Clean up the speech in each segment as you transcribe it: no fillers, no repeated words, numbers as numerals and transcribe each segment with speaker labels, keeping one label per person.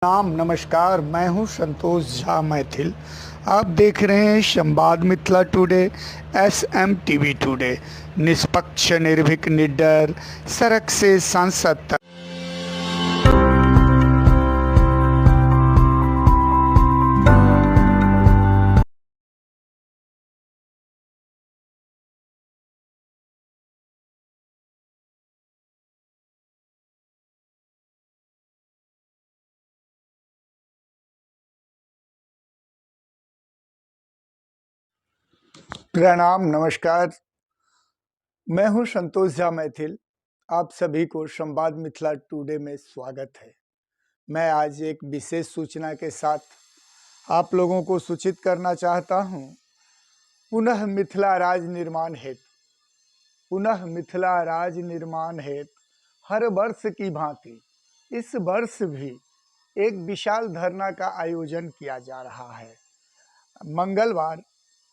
Speaker 1: नमस्कार। मैं हूं संतोष झा मैथिल। आप देख रहे हैं संवाद मिथिला टुडे, SMTV टुडे। निष्पक्ष, निर्भीक, निडर, सड़क से सांसद तक। प्रणाम, नमस्कार। मैं हूं संतोष झा मैथिल। आप सभी को संवाद मिथिला टुडे में स्वागत है। मैं आज एक विशेष सूचना के साथ आप लोगों को सूचित करना चाहता हूं। पुनः मिथिला राज निर्माण हेतु हर वर्ष की भांति इस वर्ष भी एक विशाल धरना का आयोजन किया जा रहा है। मंगलवार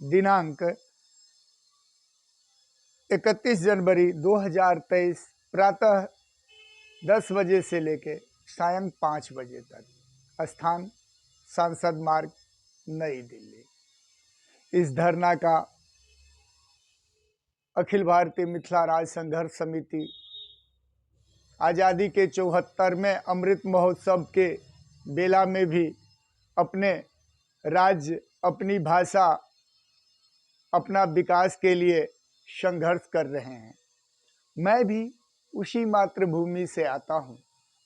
Speaker 1: दिनांक 31 जनवरी 2023 प्रातः 10 बजे से लेकर सायं 5 बजे तक। स्थान सांसद मार्ग, नई दिल्ली। इस धरना का अखिल भारतीय मिथिला राज संघर्ष समिति आज़ादी के 74वें अमृत महोत्सव के बेला में भी अपने राज्य, अपनी भाषा, अपना विकास के लिए संघर्ष कर रहे हैं। मैं भी उसी मातृभूमि से आता हूं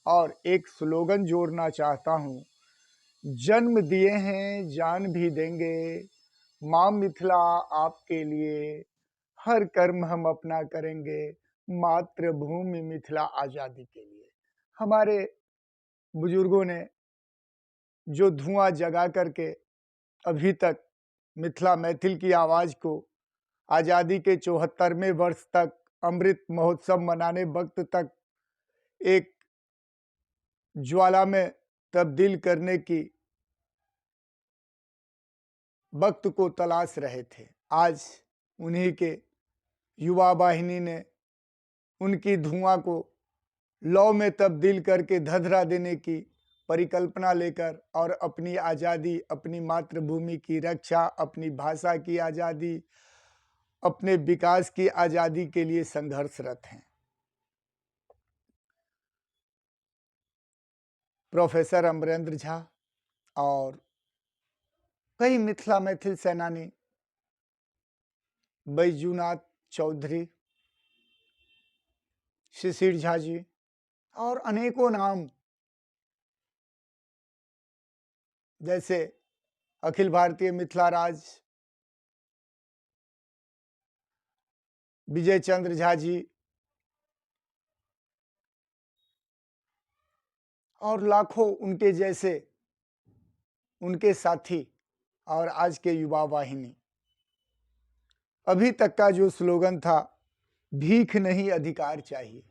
Speaker 1: और एक स्लोगन जोड़ना चाहता हूं। जन्म दिए हैं जान भी देंगे, माँ मिथिला आपके लिए हर कर्म हम अपना करेंगे, मातृभूमि मिथिला आज़ादी के लिए। हमारे बुजुर्गों ने जो धुआं जगा करके अभी तक मिथिला मैथिल की आवाज़ को आज़ादी के 74वें वर्ष तक, अमृत महोत्सव मनाने वक्त तक एक ज्वाला में तब्दील करने की वक्त को तलाश रहे थे, आज उन्हीं के युवा वाहिनी ने उनकी धुआं को लौ में तब्दील करके धधरा देने की परिकल्पना लेकर और अपनी आज़ादी, अपनी मातृभूमि की रक्षा, अपनी भाषा की आज़ादी, अपने विकास की आज़ादी के लिए संघर्षरत हैं। प्रोफेसर अमरेंद्र झा और कई मिथिला मैथिल सेनानी, बैजूनाथ चौधरी, शिशिर झा जी और अनेकों नाम, जैसे अखिल भारतीय मिथिला राज विजय चंद्र झा जी और लाखों उनके जैसे, उनके साथी और आज के युवा वाहिनी। अभी तक का जो स्लोगन था, भीख नहीं अधिकार चाहिए।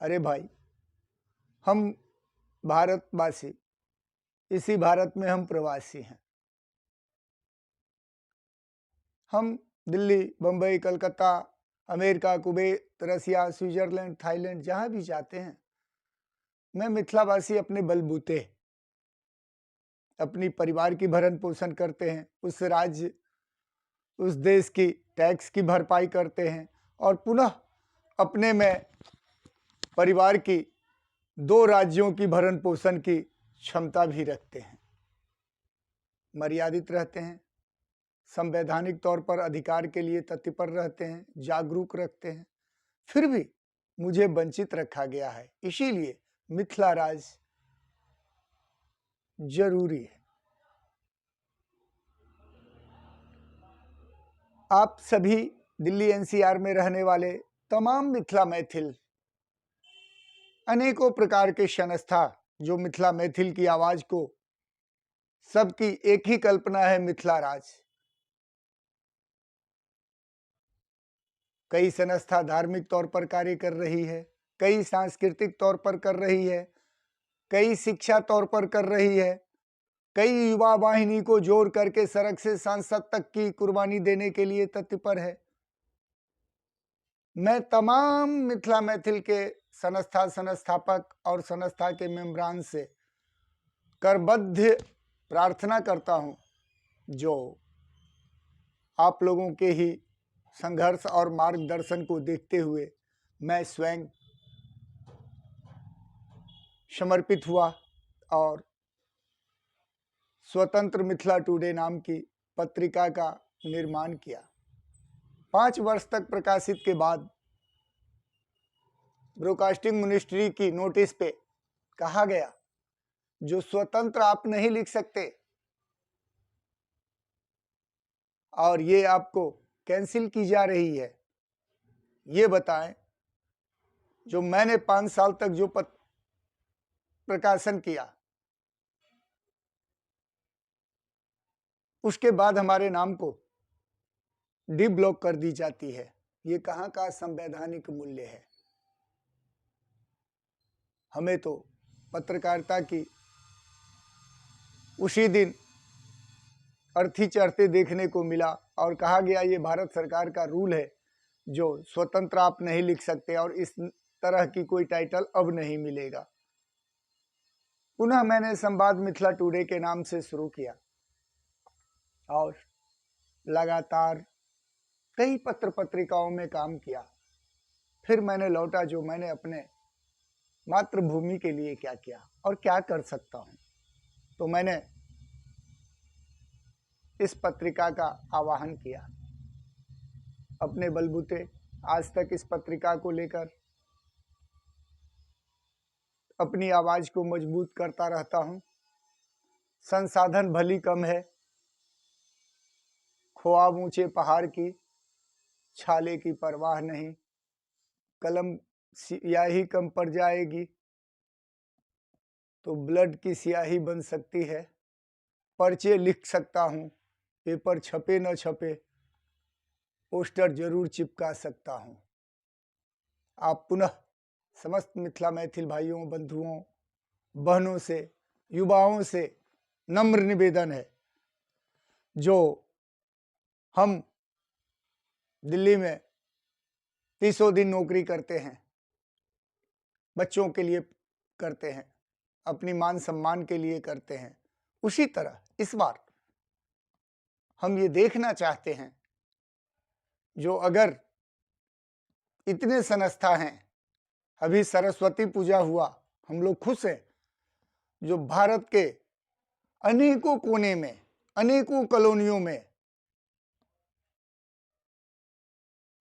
Speaker 1: अरे भाई, हम भारतवासी, इसी भारत में हम प्रवासी हैं। हम दिल्ली, बम्बई, कलकत्ता, अमेरिका, कुवैत, रसिया, स्विट्जरलैंड, थाईलैंड जहाँ भी जाते हैं, मैं मिथिलावासी अपने बलबूते अपनी परिवार की भरण पोषण करते हैं, उस राज्य, उस देश की टैक्स की भरपाई करते हैं और पुनः अपने में परिवार की 2 राज्यों की भरण पोषण की क्षमता भी रखते हैं। मर्यादित रहते हैं, संवैधानिक तौर पर अधिकार के लिए तत्पर रहते हैं, जागरूक रखते हैं, फिर भी मुझे वंचित रखा गया है। इसीलिए मिथिला राज जरूरी है। आप सभी दिल्ली NCR में रहने वाले तमाम मिथिला मैथिल, अनेकों प्रकार के संस्था जो मिथिला मैथिल की आवाज को, सबकी एक ही कल्पना है, मिथिला राज। कई संस्था धार्मिक तौर पर कार्य कर रही है, कई सांस्कृतिक तौर पर कर रही है, कई शिक्षा तौर पर कर रही है, कई युवा वाहिनी को जोड़ करके सड़क से सांसद तक की कुर्बानी देने के लिए तत्पर है। मैं तमाम मिथिला मैथिल के संस्था, संस्थापक और संस्था के मेम्बरान से करबद्ध प्रार्थना करता हूँ, जो आप लोगों के ही संघर्ष और मार्गदर्शन को देखते हुए मैं स्वयं समर्पित हुआ और स्वतंत्र मिथिला टुडे नाम की पत्रिका का निर्माण किया। 5 वर्ष तक प्रकाशित के बाद ब्रॉडकास्टिंग मिनिस्ट्री की नोटिस पे कहा गया, जो स्वतंत्र आप नहीं लिख सकते और ये आपको कैंसिल की जा रही है। ये बताएं, जो मैंने 5 साल तक जो प्रकाशन किया, उसके बाद हमारे नाम को डी ब्लॉक कर दी जाती है। ये कहाँ का संवैधानिक मूल्य है? हमें तो पत्रकारिता की उसी दिन अर्थी चढ़ते देखने को मिला और कहा गया ये भारत सरकार का रूल है, जो स्वतंत्र आप नहीं लिख सकते और इस तरह की कोई टाइटल अब नहीं मिलेगा। पुनः मैंने संवाद मिथिला टुडे के नाम से शुरू किया और लगातार कई पत्र पत्रिकाओं में काम किया। फिर मैंने लौटा, जो मैंने अपने मातृभूमि के लिए क्या किया और क्या कर सकता हूं। तो मैंने इस पत्रिका का आवाहन किया। अपने बलबूते आज तक इस पत्रिका को लेकर अपनी आवाज को मजबूत करता रहता हूं। संसाधन भली कम है, ख्वाब ऊंचे पहाड़ की, छाले की परवाह नहीं। कलम स्याही कम पड़ जाएगी तो ब्लड की स्याही बन सकती है। पर्चे लिख सकता हूं, पेपर छपे न छपे, पोस्टर जरूर चिपका सकता हूं। आप पुनः समस्त मिथिला मैथिल भाइयों, बंधुओं, बहनों से, युवाओं से नम्र निवेदन है, जो हम दिल्ली में 30 दिन नौकरी करते हैं, बच्चों के लिए करते हैं, अपनी मान सम्मान के लिए करते हैं, उसी तरह इस बार हम ये देखना चाहते हैं, जो अगर इतने संस्था हैं, अभी सरस्वती पूजा हुआ, हम लोग खुश हैं, जो भारत के अनेकों कोने में, अनेकों कॉलोनियों में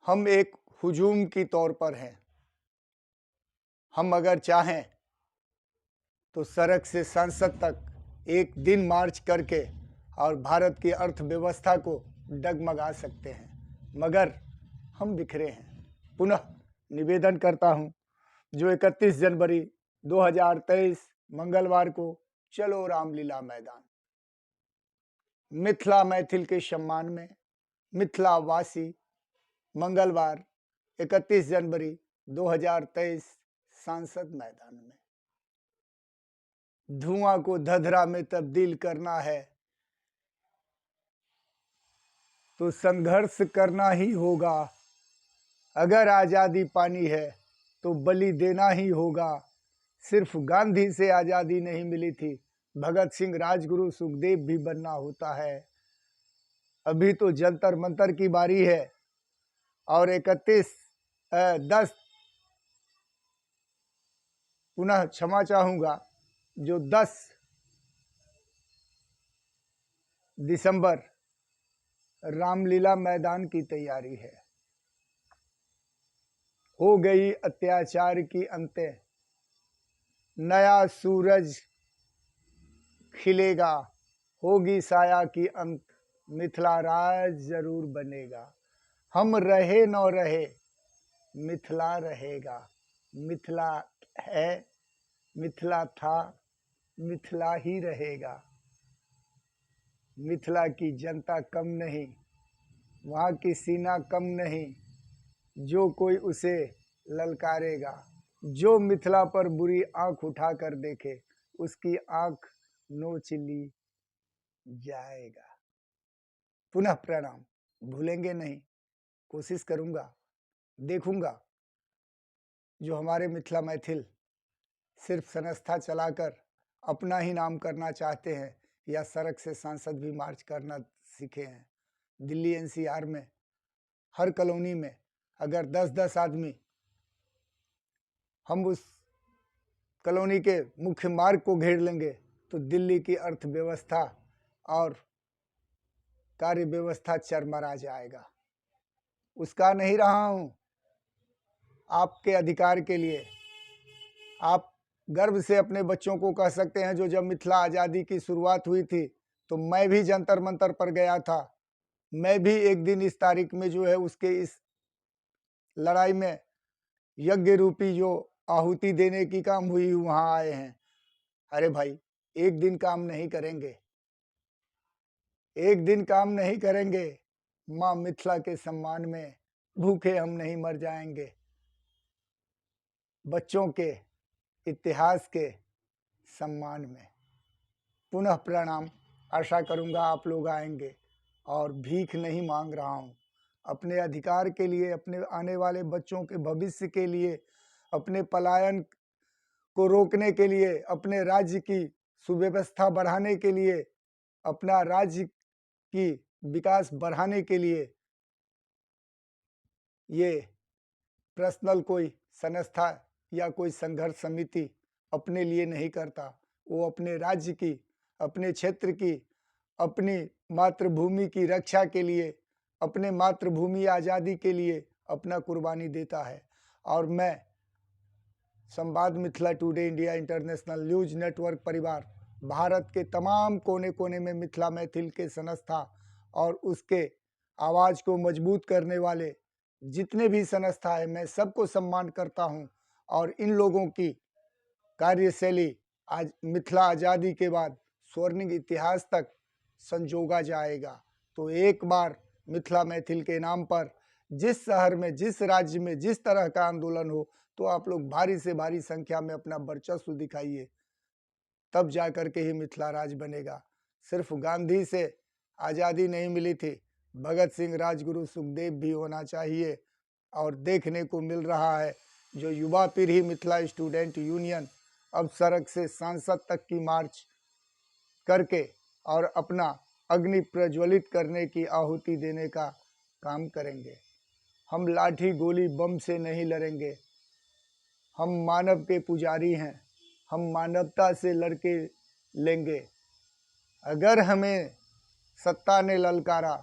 Speaker 1: हम एक हुजूम की तौर पर हैं। हम अगर चाहें तो सड़क से संसद तक एक दिन मार्च करके और भारत की अर्थव्यवस्था को डगमगा सकते हैं, मगर हम बिखरे हैं। पुनः निवेदन करता हूं, जो 31 जनवरी 2023 मंगलवार को चलो रामलीला मैदान, मिथिला मैथिल के सम्मान में, मिथिला वासी, मंगलवार 31 जनवरी 2023 सांसद मैदान में। धुआं को धधरा में तब्दील करना है तो संघर्ष करना ही होगा। अगर आजादी पानी है तो बलि देना ही होगा। सिर्फ गांधी से आजादी नहीं मिली थी, भगत सिंह, राजगुरु, सुखदेव भी बनना होता है। अभी तो जंतर मंतर की बारी है और 31/10 पुनः क्षमा चाहूंगा, जो 10 दिसंबर रामलीला मैदान की तैयारी है। हो गई अत्याचार की अंते, नया सूरज खिलेगा, होगी साया की अंत, मिथिला राज जरूर बनेगा। हम रहे न रहे, मिथिला रहेगा। मिथिला है, मिथिला था, मिथिला ही रहेगा। मिथिला की जनता कम नहीं, वहाँ की सीना कम नहीं, जो कोई उसे ललकारेगा। जो मिथिला पर बुरी आंख उठाकर देखे, उसकी आंख नोच ली जाएगा। पुनः प्रणाम। भूलेंगे नहीं, कोशिश करूंगा, देखूंगा, जो हमारे मिथिला मैथिल सिर्फ संस्था चलाकर अपना ही नाम करना चाहते हैं या सड़क से सांसद भी मार्च करना सीखे हैं। दिल्ली एनसीआर में हर कॉलोनी में अगर 10-10 आदमी हम उस कॉलोनी के मुख्य मार्ग को घेर लेंगे तो दिल्ली की अर्थव्यवस्था और कार्य व्यवस्था चरमरा जाएगा। उसका नहीं रहा हूं, आपके अधिकार के लिए आप गर्व से अपने बच्चों को कह सकते हैं, जो जब मिथिला आज़ादी की शुरुआत हुई थी तो मैं भी जंतर मंतर पर गया था। मैं भी एक दिन इस तारीख में जो है उसके इस लड़ाई में यज्ञ रूपी जो आहुति देने की काम हुई वहां आए हैं। अरे भाई, एक दिन काम नहीं करेंगे, एक दिन काम नहीं करेंगे, माँ मिथिला के सम्मान में भूखे हम नहीं मर जाएंगे। बच्चों के इतिहास के सम्मान में पुनः प्रणाम। आशा करूंगा आप लोग आएंगे और भीख नहीं मांग रहा हूं। अपने अधिकार के लिए, अपने आने वाले बच्चों के भविष्य के लिए, अपने पलायन को रोकने के लिए, अपने राज्य की सुव्यवस्था बढ़ाने के लिए, अपना राज्य की विकास बढ़ाने के लिए ये पर्सनल कोई संस्था या कोई संघर्ष समिति अपने लिए नहीं करता। वो अपने राज्य की, अपने क्षेत्र की, अपनी मातृभूमि की रक्षा के लिए, अपने मातृभूमि आज़ादी के लिए अपना कुर्बानी देता है। और मैं संवाद Mithila today India international news network परिवार, भारत के तमाम कोने कोने में मिथिला मैथिल के संस्था और उसके आवाज़ को मजबूत करने वाले जितने भी संस्था है, मैं सबको सम्मान करता हूं। और इन लोगों की कार्यशैली आज मिथिला आज़ादी के बाद स्वर्णिम इतिहास तक संजोगा जाएगा। तो एक बार मिथिला मैथिल के नाम पर जिस शहर में, जिस राज्य में जिस तरह का आंदोलन हो, तो आप लोग भारी से भारी संख्या में अपना वर्चस्व दिखाइए, तब जाकर के ही मिथिला राज बनेगा। सिर्फ गांधी से आज़ादी नहीं मिली थी, भगत सिंह, राजगुरु, सुखदेव भी होना चाहिए। और देखने को मिल रहा है जो युवा पीढ़ी मिथिला स्टूडेंट यूनियन अब सड़क से सांसद तक की मार्च करके और अपना अग्नि प्रज्वलित करने की आहुति देने का काम करेंगे। हम लाठी गोली बम से नहीं लड़ेंगे, हम मानव के पुजारी हैं, हम मानवता से लड़के लेंगे। अगर हमें सत्ता ने ललकारा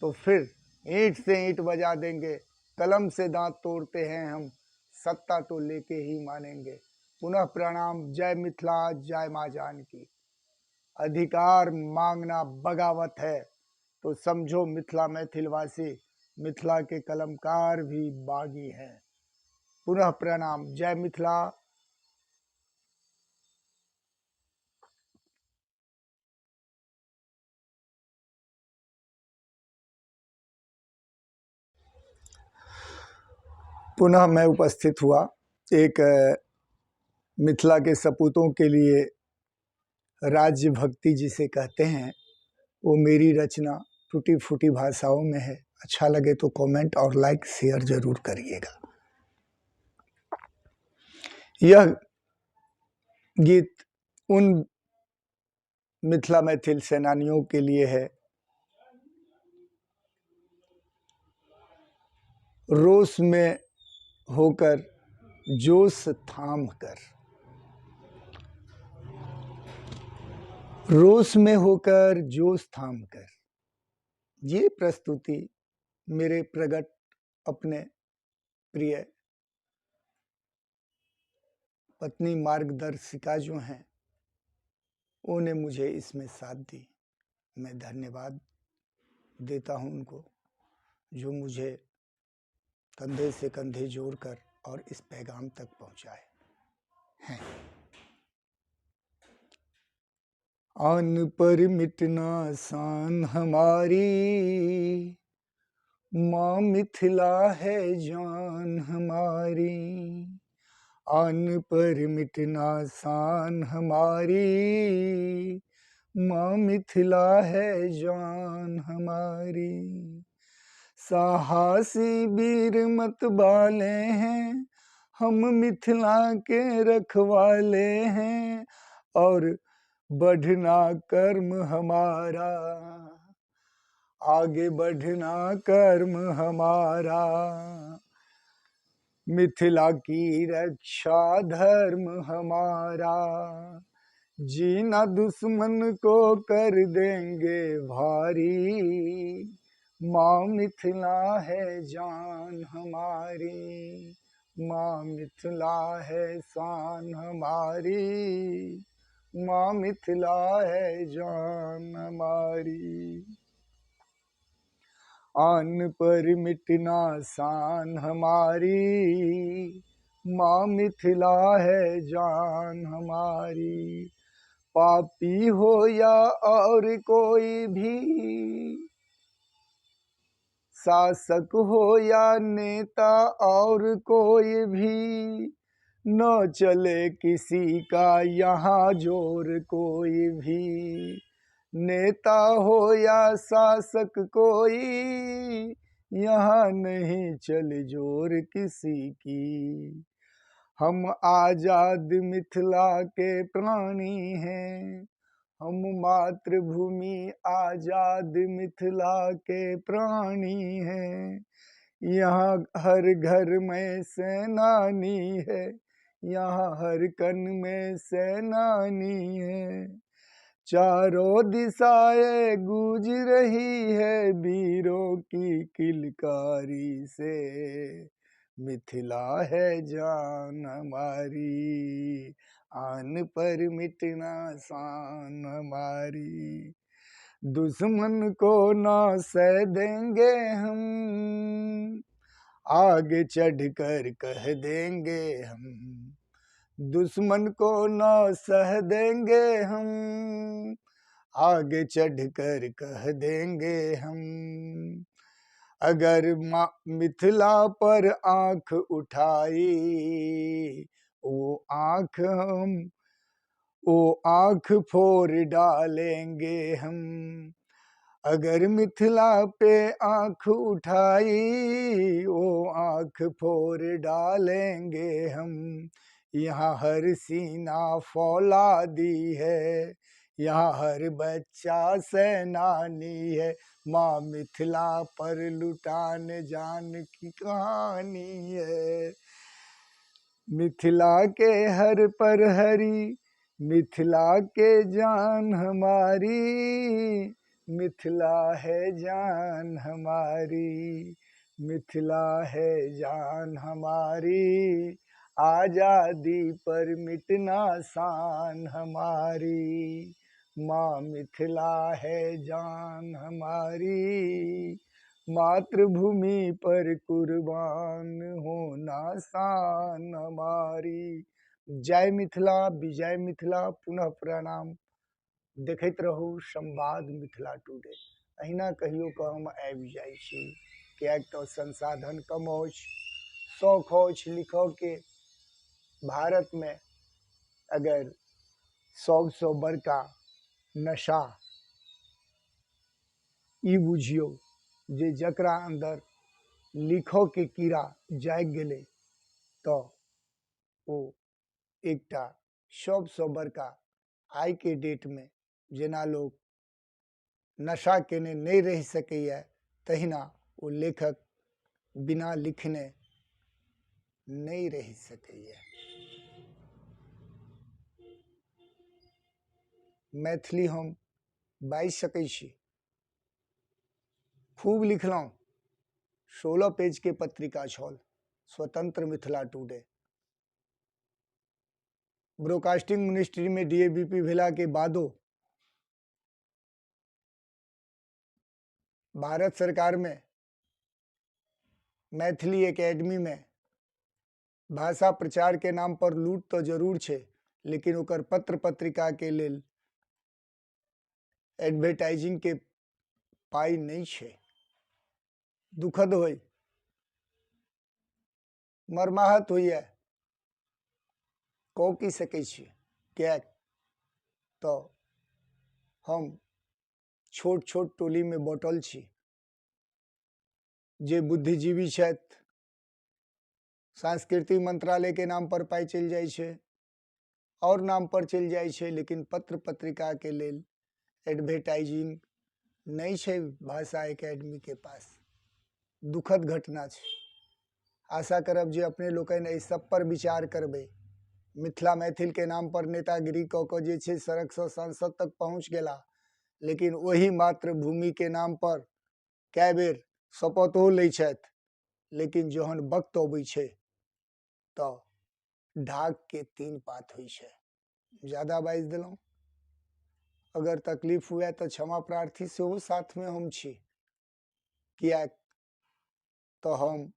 Speaker 1: तो फिर ईंट से ईंट बजा देंगे, कलम से दांत तोड़ते हैं हम, सत्ता तो लेके ही मानेंगे। पुनः प्रणाम। जय मिथिला, जय माँ जानकी। अधिकार मांगना बगावत है तो समझो मिथिला मैथिलवासी, मिथिला के कलमकार भी बागी हैं। पुनः प्रणाम। जय मिथिला। पुनः मैं उपस्थित हुआ एक मिथिला के सपूतों के लिए राज्य भक्ति जिसे कहते हैं, वो मेरी रचना टूटी फूटी भाषाओं में है। अच्छा लगे तो कमेंट और लाइक शेयर जरूर करिएगा। यह गीत उन मिथिला मैथिल सेनानियों के लिए है, रोष में होकर जोश थाम कर, रोष में होकर जोश थाम कर। ये प्रस्तुति मेरे प्रगट अपने प्रिय पत्नी मार्गदर्शिका जो हैं, उन्हें मुझे इसमें साथ दी। मैं धन्यवाद देता हूं उनको, जो मुझे कंधे से कंधे जोड़कर और इस पैगाम तक पहुंचाए हैं। आन पर मिटना शान हमारी, माँ मिथिला है जान हमारी। आन पर मिटना शान हमारी, माँ मिथिला है जान हमारी। साहसी वीर मत बाले हैं, हम मिथिला के रखवाले हैं। और बढ़ना कर्म हमारा, आगे बढ़ना कर्म हमारा, मिथिला की रक्षा धर्म हमारा, जीना दुश्मन को कर देंगे भारी, माँ मिथिला है जान हमारी, माँ मिथिला है शान हमारी, माँ मिथिला है जान हमारी। आन पर मिटना शान हमारी, माँ मिथिला है जान हमारी, पापी हो या और कोई भी, शासक हो या नेता और कोई भी, न चले किसी का यहाँ जोर कोई भी, नेता हो या शासक कोई, यहाँ नहीं चल जोर किसी की, हम आजाद मिथिला के प्राणी हैं, हम मातृभूमि आजाद मिथिला के प्राणी हैं, यहाँ हर घर में सेनानी है, यहाँ हर कण में सेनानी है, चारों दिशाएं गूंज रही है वीरों की किलकारी से, मिथिला है जान हमारी, आन पर मिटना शान हमारी, दुश्मन को ना सह देंगे हम, आगे चढ़कर कह देंगे हम, दुश्मन को ना सह देंगे हम, आगे चढ़कर कह देंगे हम, अगर मिथिला पर आंख उठाई, वो आंख फोड़ डालेंगे हम, अगर मिथिला पे आंख उठाई, वो आंख फोड़ डालेंगे हम, यहाँ हर सीना फौलादी है, यहाँ हर बच्चा सेनानी है, माँ मिथिला पर लुटान जान की कहानी है, मिथिला के हर पर हरी, मिथिला के जान हमारी, मिथिला है जान हमारी, मिथिला है जान हमारी, आजादी पर मिटना शान हमारी, माँ मिथिला है जान हमारी, मातृभूमि पर कुर्बान होना शान हमारी। जय मिथिला, विजय मिथिला, पुनः प्रणाम। देखैत रहू संवाद मिथिला टुडे। अहिना कहियो कऽ हम आबि जाइ छी, किएक तऽ संसाधन कम अछि, शौक अछि लिखऽ के। भारत में अगर सबसँ बड़का नशा ई बुझियौ जे जकरा अंदर लिखऽ के कीड़ा जागि गेलै तऽ ओ एकटा सबसँ बड़का आइ के डेट में जेना लोग नशा केने नहीं रह सकैए, तहिना ओ लेखक बिना लिखने नहीं रह सकैए। मैथिली हम बाजि सकै छी, खूब लिखलहुँ। 16 पेज के पत्रिका छल स्वतंत्र मिथिला टुडे। ब्रॉडकास्टिंग मिनिस्ट्री में DABP भेला के बादो भारत सरकार में मैथिली एकेडमी में भाषा प्रचार के नाम पर लूट तो जरूर छे, लेकिन ओकर पत्र पत्रिका के लेल एडवर्टाइजिंग के पाई नहीं छे। दुखद होय, मर्माहत होइए, कह की सकै छी, किएक तो हम छोट छोट टोली में बटल छी, जे बुद्धिजीवी छथि, सांस्कृतिक मंत्रालय के नाम पर पाई चल जाय छे, और नाम पर चल जाए छे, लेकिन पत्र पत्रिका के लेल एडवर्टाइजिंग नहीं छे भाषा एकेडमी के पास। दुखद घटना छे। आशा करब जे अपने लोकनि एहि सब पर विचार करबे। मिथिला मैथिल के नाम पर नेतागिरी क के जे छे सड़क से संसद तक पहुँच गेला, लेकिन वही मातृभूमि के नाम पर कई बेर शपथो लै छथि, लेकिन जहन वक्त अबै छे तो ढाक के 3 पात होइ छे। ज्यादा बाइज दिलौं। अगर तकलीफ हुए तो क्षमा प्रार्थी सेहो साथ में हम छी, किया तो हम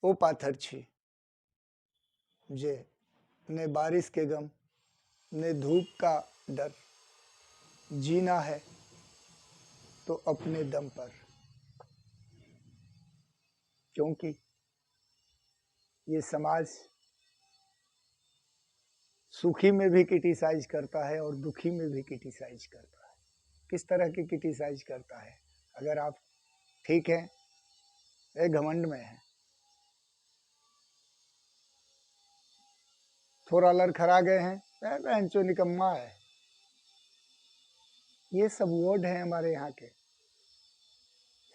Speaker 1: वो पाथर छी जे ने बारिश के गम ने धूप का डर, जीना है तो अपने दम पर। क्योंकि ये समाज सुखी में भी क्रिटिसाइज करता है और दुखी में भी क्रिटिसाइज करता है। किस तरह की क्रिटिसाइज करता है? अगर आप ठीक हैं, एक घमंड में है, थोड़ा लड़खड़ा गए हैं, बहनचो निकम्मा है, ये सब वर्ड हैं हमारे यहाँ के।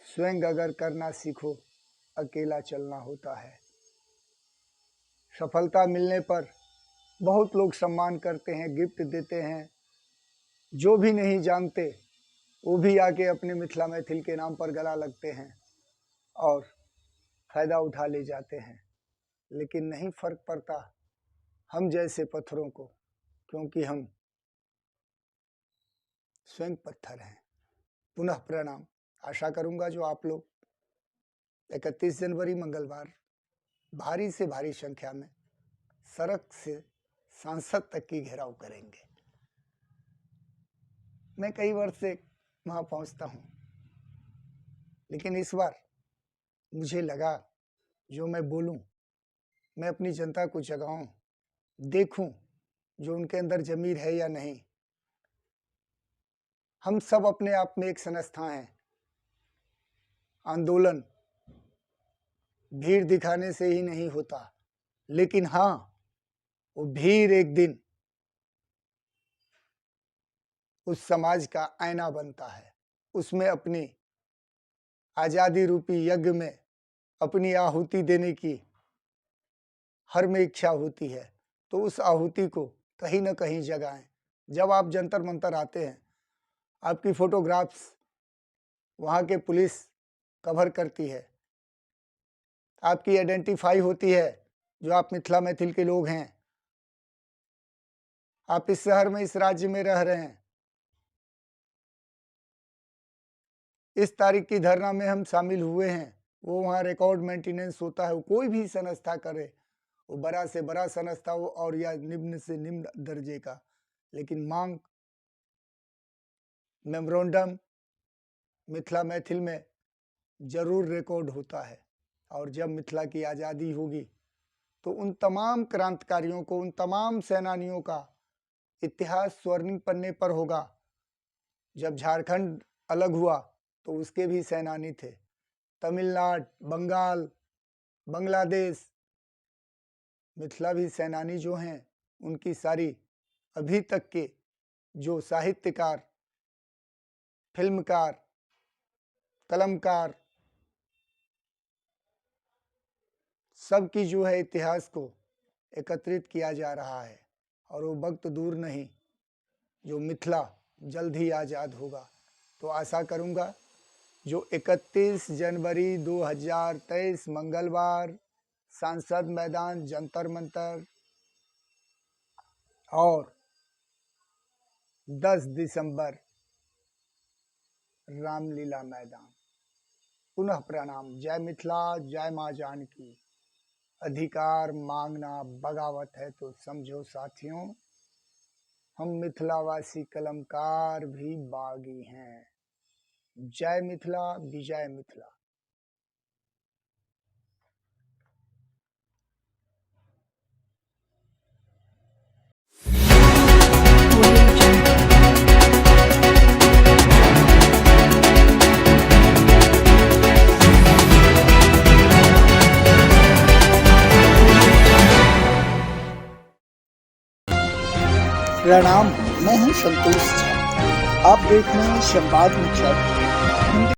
Speaker 1: स्वयं अगर करना सीखो, अकेला चलना होता है। सफलता मिलने पर बहुत लोग सम्मान करते हैं, गिफ्ट देते हैं। जो भी नहीं जानते वो भी आके अपने मिथिला मैथिल के नाम पर गला लगते हैं और फायदा उठा ले जाते हैं। लेकिन नहीं फर्क पड़ता हम जैसे पत्थरों को, क्योंकि हम स्वयं पत्थर हैं। पुनः प्रणाम। आशा करूंगा जो आप लोग 31 जनवरी मंगलवार भारी से भारी संख्या में सड़क से सांसद तक की घेराव करेंगे। मैं कई वर्ष से वहां पहुंचता हूं, लेकिन इस बार मुझे लगा जो मैं बोलूं, मैं अपनी जनता को जगाऊं, देखूं जो उनके अंदर जमीर है या नहीं। हम सब अपने आप में एक संस्था हैं। आंदोलन भीड़ दिखाने से ही नहीं होता, लेकिन हाँ, वो भीड़ एक दिन उस समाज का आईना बनता है। उसमें अपनी आजादी रूपी यज्ञ में अपनी आहुति देने की हर में इच्छा होती है, तो उस आहुति को कहीं ना कहीं जगाएं। जब आप जंतर मंतर आते हैं, आपकी फोटोग्राफ्स वहाँ के पुलिस कवर करती है, आपकी आइडेंटिफाई होती है जो आप मिथिला मैथिल के लोग हैं, आप इस शहर में इस राज्य में रह रहे हैं, इस तारीख की धरना में हम शामिल हुए हैं, वो वहाँ रिकॉर्ड मेंटेनेंस होता है। वो कोई भी संस्था करे, वो बड़ा से बड़ा संस्था हो और या निम्न से निम्न दर्जे का, लेकिन मांग मेमोरेंडम मिथिला मैथिल में जरूर रिकॉर्ड होता है। और जब मिथिला की आज़ादी होगी तो उन तमाम क्रांतिकारियों को, उन तमाम सेनानियों का इतिहास स्वर्णिम पन्ने पर होगा। जब झारखंड अलग हुआ तो उसके भी सेनानी थे। तमिलनाडु, बंगाल, बांग्लादेश, मिथिला भी सेनानी जो हैं, उनकी सारी अभी तक के जो साहित्यकार, फिल्मकार, कलमकार, सबकी जो है इतिहास को एकत्रित किया जा रहा है। और वो वक्त दूर नहीं जो मिथिला जल्द ही आज़ाद होगा। तो आशा करूंगा जो 31 जनवरी 2023 मंगलवार सांसद मैदान, जंतर मंतर, और 10 दिसंबर रामलीला मैदान। पुनः प्रणाम। जय मिथिला, जय माँ जानकी। अधिकार मांगना बगावत है तो समझो साथियों, हम मिथिलावासी कलमकार भी बागी हैं। जय मिथिला, विजय मिथिला।
Speaker 2: प्रणाम, मैं हूं संतोष झा। आप देख रहे हैं संवाद मतलब।